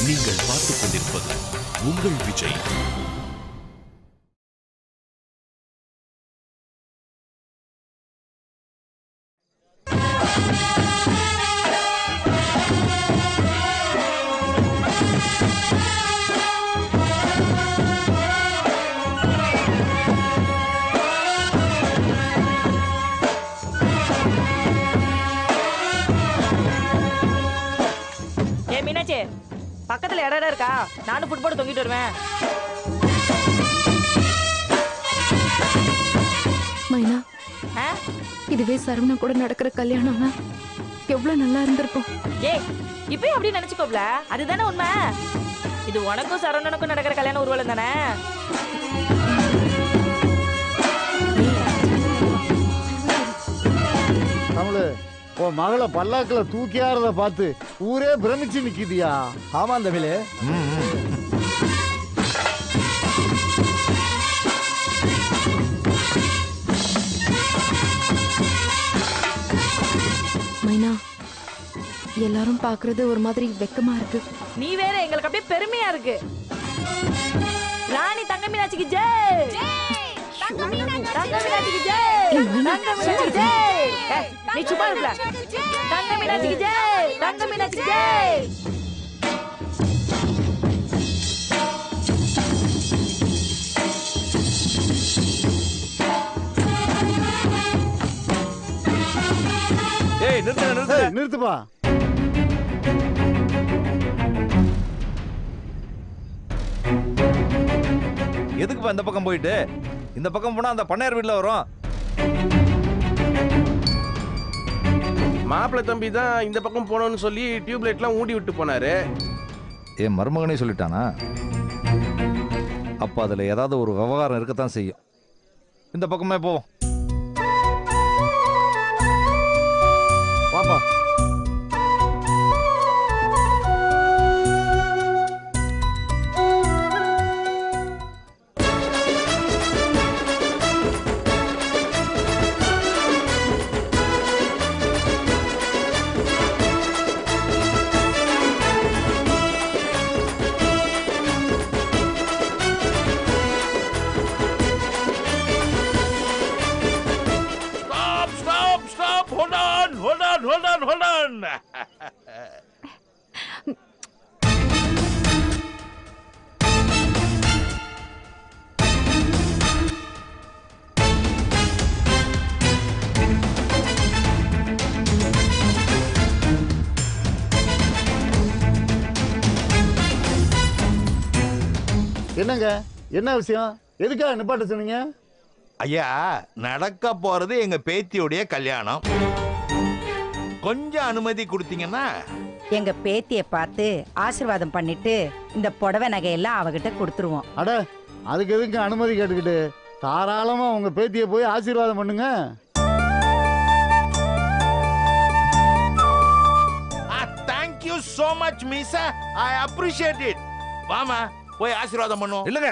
நீங்கள் பார்த்துக் கொண்டிருப்பது உங்கள் விஜய். மீனாட்சி, பக்கத்துல இடம் இருக்கா? நானும் ஃபுட்பால் தொங்கிட்டு வருவேன். மைனா, இதுவே சரவணா கூட நடக்கிற கல்யாணம்னா எவ்வளவு நல்லா இருந்திருக்கும். ஏய், இப்பயும் அப்படி நினைச்சுக்கோப்ல, அதுதானே உண்மை. இது உனக்கும் சரவணனுக்கும் நடக்கிற கல்யாண ஊர்வலம் தானே? தமிழ், உன் மகளை பல்லாக்குல தூக்கியாரத பார்த்து ஊரே பிரமிச்சு நிக்குதியா? ஆமா தமிழ். மைனா, எல்லாரும் பாக்குறது ஒரு மாதிரி வெக்கமா இருக்கு. நீ வேற, எங்களுக்கு அப்படியே பெருமையா இருக்கு. ராணி தங்க மீனாட்சிக்கு ஜெய். தங்க மீனாட்சிக்கு ஜெய். தங்க மீனாட்சிக்கு ஜெய். நீ சும்மா இருக்க. தங்க மீனாட்சிக்கு ஜெய். தங்க மீனாட்சிக்கு ஜெய். ஏய், நிறுத்துப்பா. எதுக்குப்பா இந்த பக்கம் போயிட்டு? இந்த பக்கம் போனா அந்த பண்ணையார் வீட்டுல வரும். மாப்பிள்ளை தம்பி தான் இந்த பக்கம் போனோம்னு சொல்லி டியூப் லைட்லாம் ஊடி விட்டு போனாரு. என் மருமகனே சொல்லிட்டானா? அப்ப அதுல ஏதாவது ஒரு விவகாரம் இருக்கத்தான் செய்யும். இந்த பக்கமே போவோம். பாப்பா. Hold on. என்னங்க, என்ன விஷயம்? எதுக்காக நிப்பாட்ட சொன்னீங்க? ஐயா, நடக்க போறது எங்க பேத்தியுடைய கல்யாணம். கொஞ்சம் அனுமதி கொடுத்தீங்கன்னா எங்க பேத்திய பார்த்து ஆசீர்வாதம் பண்ணிட்டு இந்த புடவை நகையெல்லாம் அவகிட்ட கொடுத்துருவோம். அட, அதுக்கு எதுக்கு அனுமதி கேட்டுக்கிட்டு? தாராளமா உங்க பேத்திய போய் ஆசீர்வாதம் பண்ணுங்க. Thank you so much மீசா, I appreciate it. வாமா, போய் ஆசீர்வாதம் பண்ணுவோம். இல்லங்க,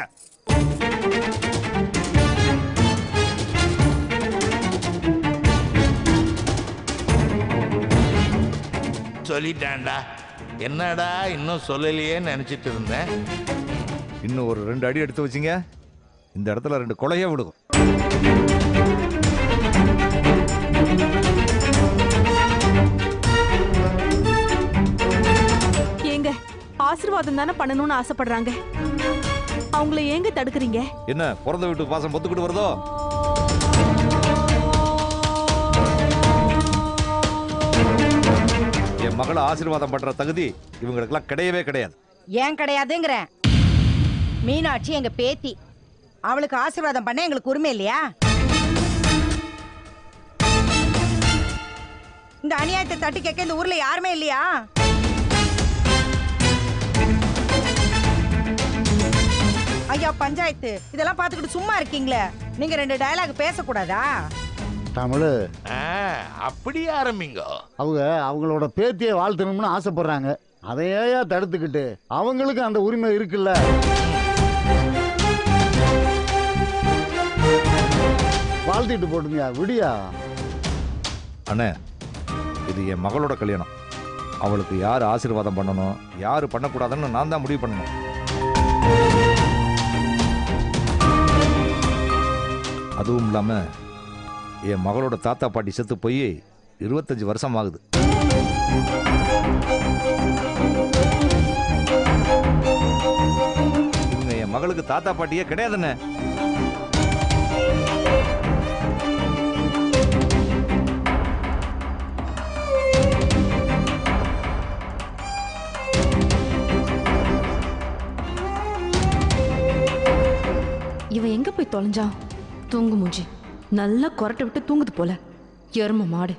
சொல்லிட்டான்டா. என்னடா இன்னும் சொல்லலையே நினைச்சிட்டு இருந்தேன். இன்னும் ஒரு 2 அடி எடுத்து வச்சிங்க, இந்த இடத்துல 2 கொலையே விடுவோம். ஏங்க, ஆசீர்வாதம் தானே பண்ணணும்னு ஆசைப்படுறாங்க, அவங்கள ஏங்க தடுக்கிறீங்க? என்ன பிறந்த வீட்டு பாசம் பொத்துக்கிட்டு வருதோ? என் மகளை ஆசீர்வாதம் பண்ற தகுதி இவங்களுக்கெல்லாம் கிடையவே கிடையாது. ஏன் கிடையாதுங்கிறேன்? மீனாட்சி எங்க பேத்தி, அவளுக்கு ஆசீர்வாதம் பண்ண எங்களுக்கு உரிமை இல்லையா? இந்த அநியாயத்தை தட்டி கேட்க இந்த ஊர்ல யாருமே இல்லையா? ஐயா பஞ்சாயத்து, இதெல்லாம் பார்த்துக்கிட்டு சும்மா இருக்கீங்களே, நீங்க 2 டயலாக் பேசக்கூடாதா? தமிழ், அப்படி ஆரம்பிங்க. அவங்களோட பேத்தியை வாழ்த்தணும்னு ஆசைப்படுறாங்க, அதையே தடுத்துக்கிட்டு அவங்களுக்கு அந்த உரிமை இருக்குல்ல. வாழ்த்திட்டு போட்டுங்க, விடியா. அண்ணே, இது என் மகளோட கல்யாணம். அவளுக்கு யார் ஆசீர்வாதம் பண்ணணும் யார் பண்ணக்கூடாதுன்னு நான் தான் முடிவு பண்ணணும். அதுவும் இல்லாம என் மகளோட தாத்தா பாட்டி செத்து போய் 25 வருஷம் ஆகுது. இவங்க என் மகளுக்கு தாத்தா பாட்டியே கிடையாதுன்னு. இவன் எங்க போய் தொலைஞ்சான்? தூங்கு மூஞ்சி நல்லா கொரட்டை விட்டு தூங்குது போல. எரும மாடு.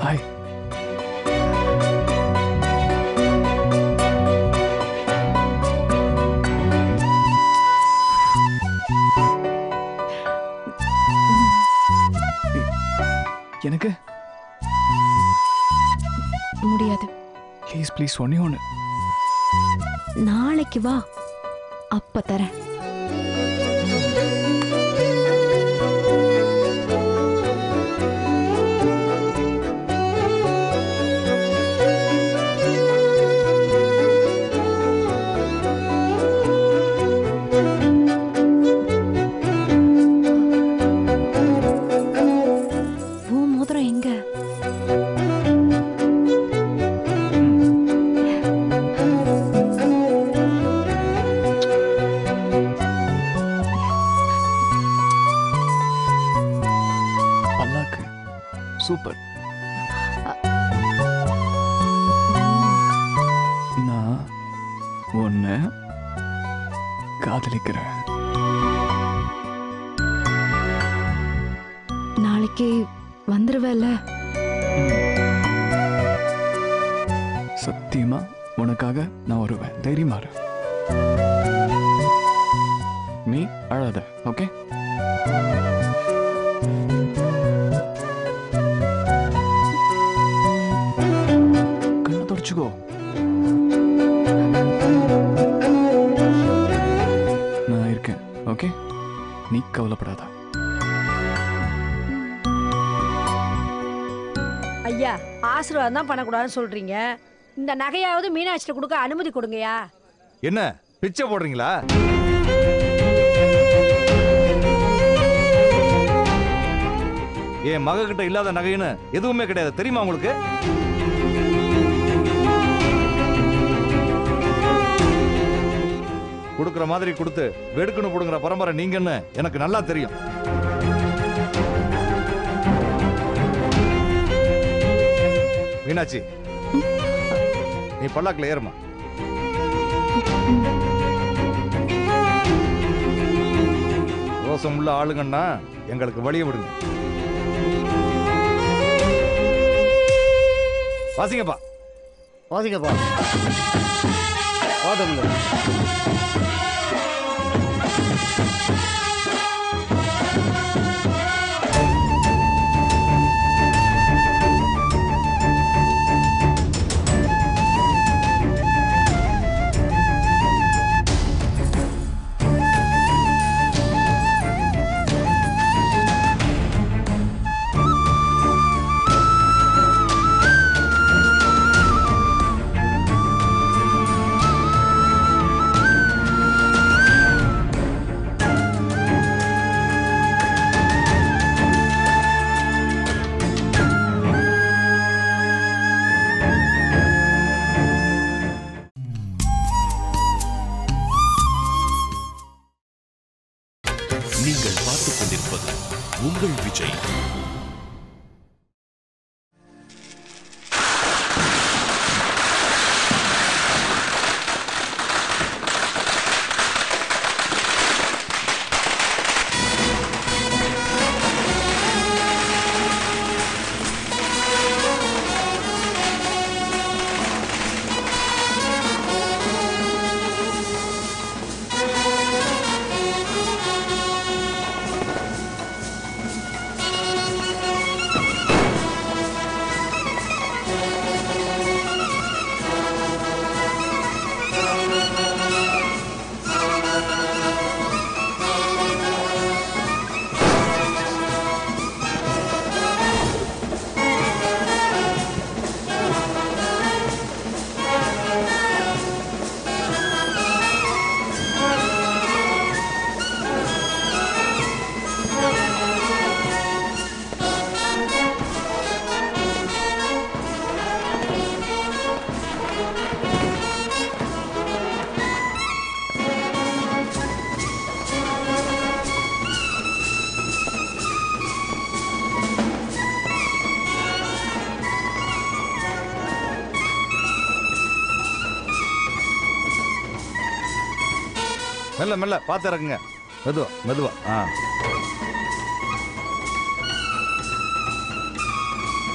ஹாய். எனக்கு முடியாது. ப்ளீஸ் ப்ளீஸ் ஒன்னே ஒன்று. நாளைக்கு வா, அப்ப தரேன். சூப்பர். நான் உன்னை காதலிக்கிறேன். நாளைக்கு வந்துருவேல? சத்தியமா உனக்காக நான் வருவேன். தைரியமா இரு. நீ அழாத. ஓகே? நான் இருக்கேன். ஓகே? நீ கவலைப்படாத. ஐயா, ஆசீர்வாதம் தான் பண்ணக்கூடாதுன்னு சொல்றீங்க. இந்த நகையாவது மீனாட்சிட்ட கொடுக்க அனுமதி கொடுங்கயா. என்ன பிச்சை போடுறீங்களா? என் மக கிட்ட இல்லாத நகைன்னு எதுவுமே கிடையாது, தெரியுமா உங்களுக்கு? கொடுக்கிற மாதிரி கொடுத்து வெடுக்குன்னு போடுங்கிற பரம்பரை நீங்கன்னு எனக்கு நல்லா தெரியும். மீனாட்சி, நீ பல்லாக்குல ஏறுமா. ரோசம் உள்ள ஆளுங்கன்னா எங்களுக்கு வழிய விடுங்க. வாசிங்கப்பா. வாசிங்கப்பா. வாதம் மெல்ல மெல்ல பார்த்து இறக்குங்க. மெதுவா மெதுவா.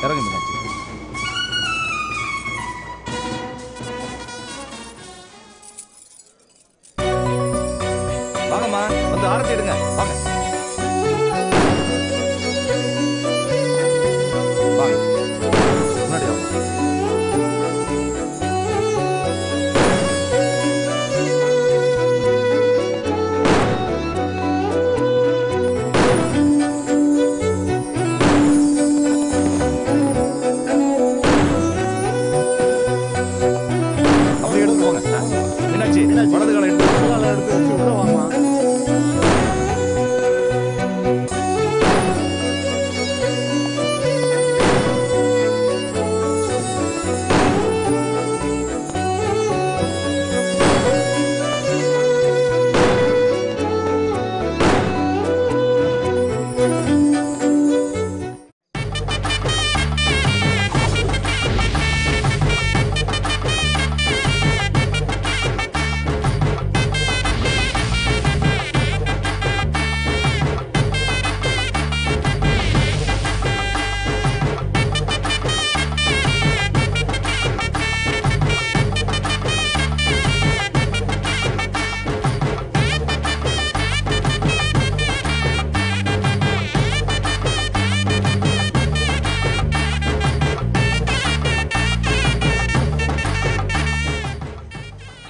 இறங்கு மீனாட்சி. வாங்கம்மா, வந்து ஆரத்தி எடுங்க. வாங்க வாங்க, முன்னாடி வாங்க. அப்படி எடுத்து போங்க. மீனாட்சி, வலது காலை எடுத்து வச்சு உள்ள வாமா.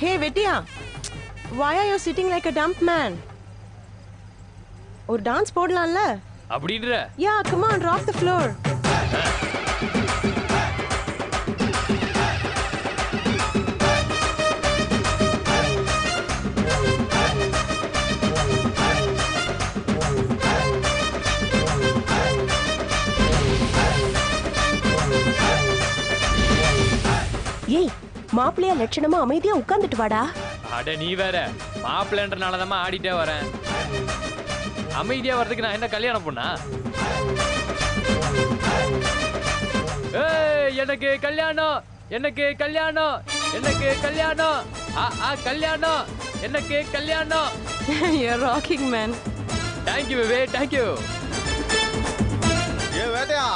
Hey, Vettiya. Why are you sitting like a dumb man? ஒரு டான்ஸ் போடலாம்ல? அப்படின்ற? Yeah, come on, rock the floor. ஏய், மாப்பிள்ளையா லட்சணமா அமைதியா உட்கார்ந்துட்டு வாடா. அட நீ வேற, மாப்பிள்ளைன்றனாலதான் ஆடிட்டே வரேன். அமைதியா வரதுக்கு நான் என்ன கல்யாணம் பண்ணா? ஏய், எனக்கு கல்யாணம், எனக்கு கல்யாணம், எனக்கு கல்யாணம், கல்யாணம், எனக்கு கல்யாணம். You're rocking, man. Thank you, baby, thank you. ஏ வேட்டையா,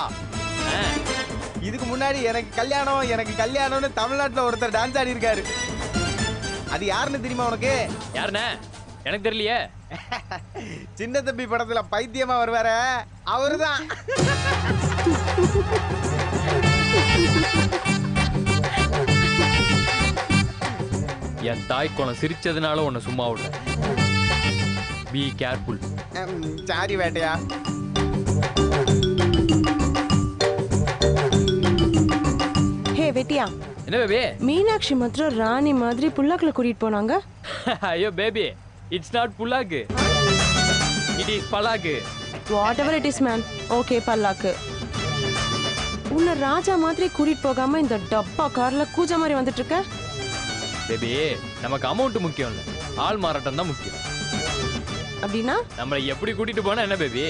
இதுக்கு முன்னாடி எனக்கு கல்யாணம், எனக்கு கல்யாணம்னு தமிழ்நாட்டுல ஒருத்தர் டான்ஸ் ஆடி இருக்காரு. அது யாருன்னு தெரியுமா உனக்கு? யாருண்ணே? எனக்கு தெரியலையே. சின்ன தம்பி படத்துல பைத்தியமா வருவார, அவருதான். என் தாய் குளம் சிரிச்சதுனால உன்னை சும்மா விடுறேன். Be careful. சாரி வேட்டையா. Hey, Vettiya. என்ன பேபி? மீனாட்சி மாத்திரம் ராணி மாதிரி புல்லாக்குல கூட்டிட்டு போனாங்க. ஐயோ பேபி, இட்ஸ் நாட் புல்லாக்கு, இட் இஸ் பல்லாக்கு. Whatever it is, man. Okay, பல்லாக்கு. உன்னை ராஜா மாதிரி கூட்டிட்டு போகாம இந்த டப்பா கார்ல கூஜா மாதிரி வந்துட்டு இருக்க. பேபி, நமக்கு அமௌண்ட் முக்கியம் இல்ல, ஆள் மாறாட்டம் தான் முக்கியம். அப்படின்னா நம்மளை எப்படி கூட்டிட்டு போனா என்ன பேபி?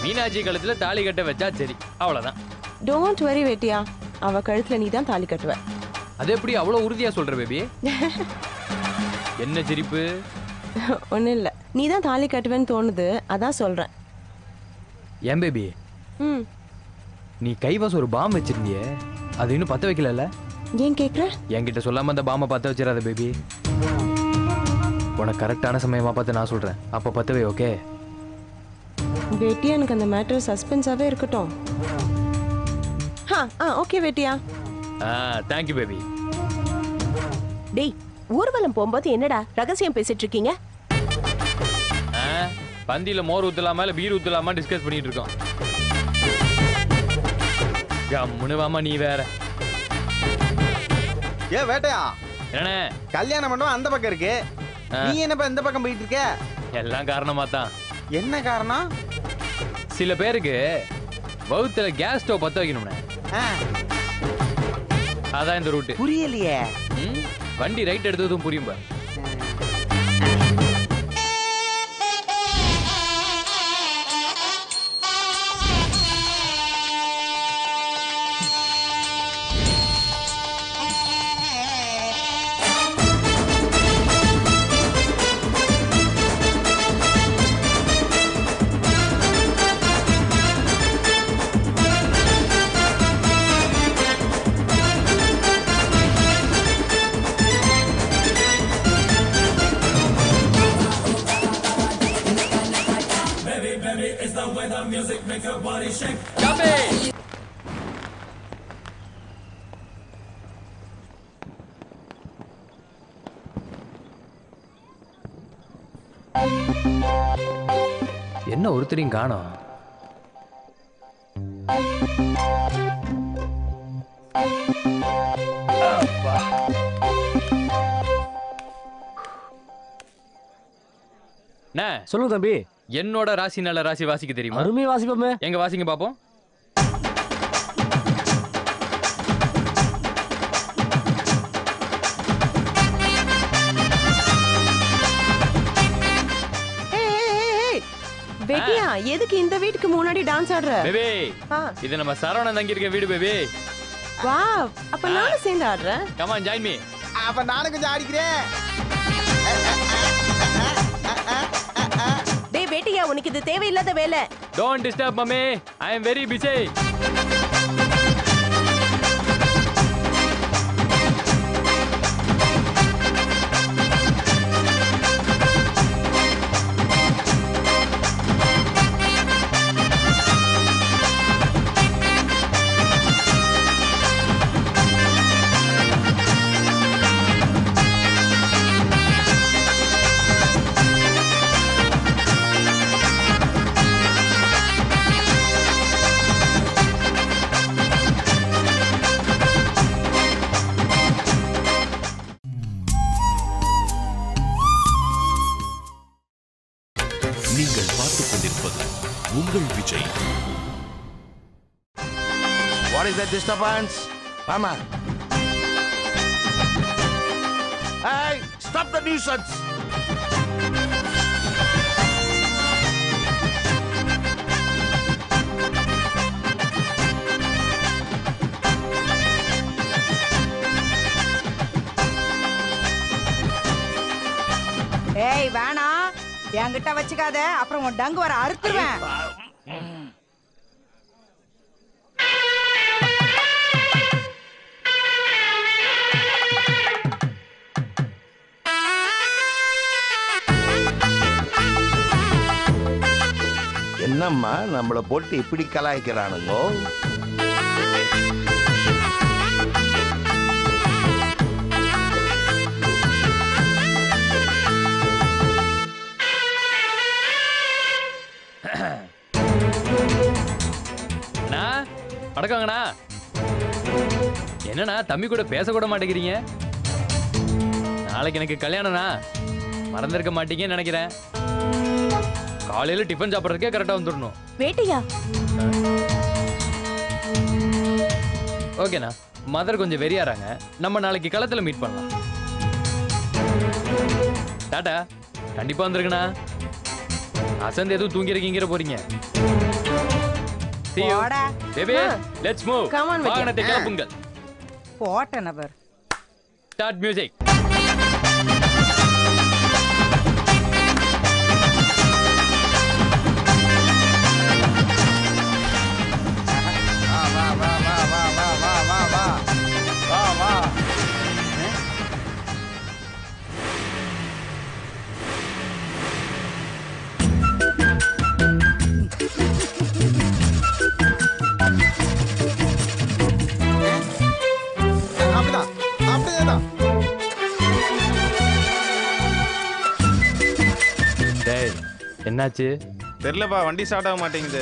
மீனாட்சி கழுத்துல தாலி கட்ட வச்சா சரி, அவ்வளவுதான். Don't worry, Vettiya. அவ கழுத்துல நீ தான் தாலி கட்டுவ. அது எப்படி அவ்வளவு உறுதியா சொல்ற பேபி? என்ன சிரிப்பு? ஒன்னும் இல்ல, நீ தான் தாலி கட்டுவேன்னு தோணுது, அதான் சொல்றேன். ஏன் பேபி, நீ கைவாசம் ஒரு பாம் வச்சிருந்தியே, அது இன்னும் பத்த வைக்கல? ஏன் கேக்குற? என்கிட்ட சொல்லாம அந்த பாம்பை பத்த வச்சிடாத பேபி. உனக்கு கரெக்டான சமயமா பார்த்து நான் சொல்றேன், அப்ப பத்தவே. ஓகே Vettiya, எனக்கு அந்த மேட்டர் சஸ்பென்ஸாவே இருக்கட்டும். Okay Vettiya. Thank you baby. டேய், ஊர்வலம் போகும்போது என்னடா ரகசியம் பேசிட்டு இருக்கீங்க? பந்தியில மோர் ஊத்தலாமா இல்ல பீர் ஊத்தலாமா டிஸ்கஸ் பண்ணிட்டு இருக்கோம். கம்முனுவாமா நீ வேற. ஏ வேட்டையா, என்ன கல்யாண மண்டபம் அந்த பக்கம் இருக்கு, நீ என்னப்பா இந்த பக்கம் போயிட்டு இருக்க? எல்லாம் காரணமா தான். என்ன காரணம்? சில பேருக்கு வவுத்துல கேஸ் ஸ்டவ் பத்த வைக்கணும்னே, அதான் இந்த ரூட். புரியலையே. வண்டி ரைட் எடுத்ததும் புரியும் பாரு. என்ன ஒருத்தரையும் காணோம். சொல்லுங்க தம்பி. என்னோட ராசி நல்ல ராசி வாசிக்க தெரியுமா? அருமையா வாசிப்போமே. எங்க வாசிங்க பாப்போம். வெட்டியா எதுக்கு இந்த வீட்டுக்கு முன்னாடி டான்ஸ் ஆடுற? பேபி இது நம்ம சரவணன் தங்கி இருக்க வீடு பேபி. வாவ், அப்ப நானும் சேர்ந்து ஆடுறேன். Come on join me. அப்ப நானும் கொஞ்சம் ஆடிக்கிறேன். டேய் வெட்டியா, உனக்கு இது தேவையில்லாத வேலை. Don't disturb mummy. I am very busy. நீங்கள் பார்த்துக் கொண்டிருப்பது உங்கள் Vijay. What is that disturbance? Mama. Hey, stop the nuisance. ஏய் வேணா, என்கிட்ட வச்சுக்காத, அப்புறம் உன் டங்கு வர அறுத்துருவேன். என்னம்மா நம்மள போட்டு இப்படி கலாய்க்கிறானுங்கோ? அடக்கங்கண்ணா. என்னண்ணா தம்பி கூட பேச கூட மாட்டேங்கிறீங்க? நாளைக்கு எனக்கு கல்யாணம்ண்ணா, மறந்துருக்க மாட்டீங்கன்னு நினைக்கிறேன். காலையில டிஃபன் சாப்பிட்றதுக்கே கரெக்டா வந்துடணும். வேட்டையா? ஓகேண்ணா. மதர் கொஞ்சம் வெறியாறாங்க, நம்ம நாளைக்கு களத்துல மீட் பண்ணலாம். டாடா. கண்டிப்பா வந்துருங்கண்ணா. அசந்து எதுவும் தூங்கி இருக்கீங்கிற போறீங்க. See you. Baby, let's move. Come on, வாகனத்தை கிளப்புங்கள். போட்ட நபர். Start music. என்னாச்சு தெரியலப்பா, வண்டி ஸ்டார்ட் ஆக மாட்டேங்குது.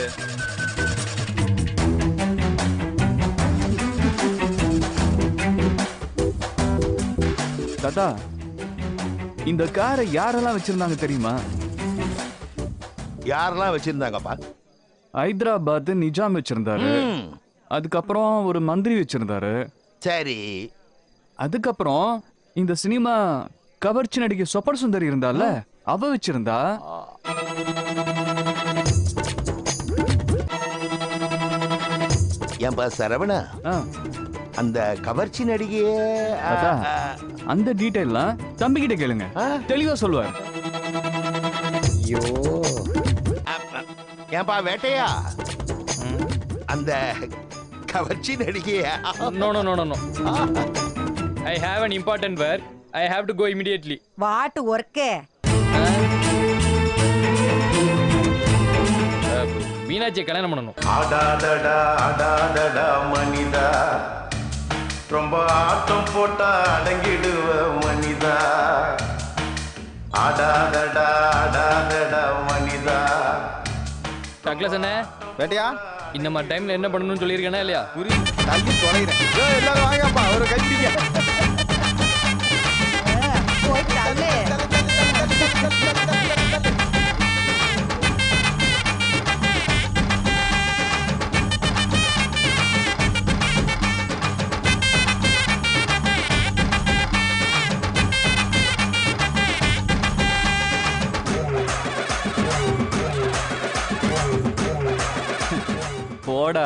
தாத்தா, இந்த காரை யாரெல்லாம் வச்சிருந்தாங்க தெரியுமா? யாரெல்லாம் வச்சிருந்தாங்கப்பா? ஹைதராபாத் நிஜாம் வச்சிருந்தாரு. அதுக்கப்புறம் ஒரு மந்திரி வச்சிருந்தாரு. சரி. அதுக்கப்புறம் இந்த சினிமா கவர்ச்சி நடிகை சொப்பர் சுந்தரி இருந்தால, அவ வச்சிருந்தா. ஏன்பா சரவணா, அந்த கவர்ச்சி நடிகைய அந்த டீடைல்லாம் தம்பி கிட்ட கேளுங்க, தெளிவா சொல்லுவார். ஐயோ, ஏன்பா வேட்டையா, அந்த கவர்ச்சி நடிகைய? No, no, no, no, no. I have an important work. I have to go immediately. What work? மீனாட்சியை கல்யாணம் பண்ணணும். ஆடாதடா ஆடாதடா மனிதா, ரொம்ப ஆட்டம் போட்டா அடங்கிடுவ மனிதா. ஆடாதடா ஆடாதடா மனிதா. டக்ளஸ் என்ன வேட்டையா இந்த மாதிரி டைம்ல என்ன பண்ணணும்னு சொல்லியிருக்கேனா இல்லையா? தள்ளி தொலைகிறேன். எல்லாரும் வாங்கப்பா, ஒரு கை பிடிக்க. போடா,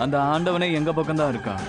அந்த ஆண்டவனே எங்க பக்கம் தான் இருக்கான்.